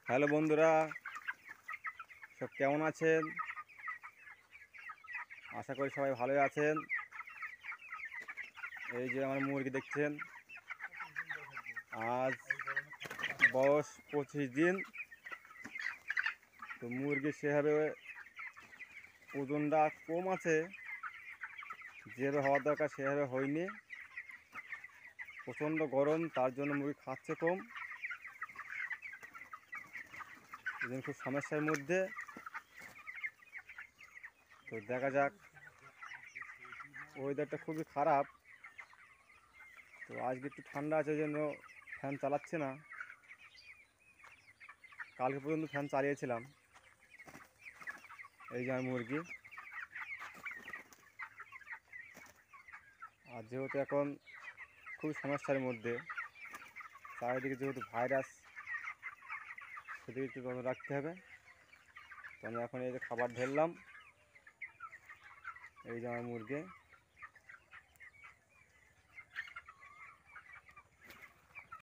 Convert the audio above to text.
Hello বন্ধুরা, সব কেমন আছেন? আশা করি সবাই ভালোই আছেন। এই যে আমার মুরগি দেখছেন, আজ বয়স 25 দিন। তো মুরগি সেভাবে ওজনটা কম আছে, যেভাবে হওয়ার দরকার সেভাবে হয়নি। প্রচণ্ড গরম, তার জন্য মুরগি খাচ্ছে কম। এদিন খুব সমস্যার মধ্যে। তো দেখা যাক, ওয়েদারটা খুবই খারাপ। তো আজকে একটু ঠান্ডা আছে, জন্য ফ্যান চালাচ্ছে না। কালকে পর্যন্ত ফ্যান চালিয়েছিলাম। এই যে আমার মুরগি। আর যেহেতু এখন খুব সমস্যার মধ্যে, চারিদিকে যেহেতু ভাইরাস, সেদিকে একটু নজর রাখতে হবে। তো আমি এখন এই যে খাবার ঢেললাম। এই যে আমার মুরগি।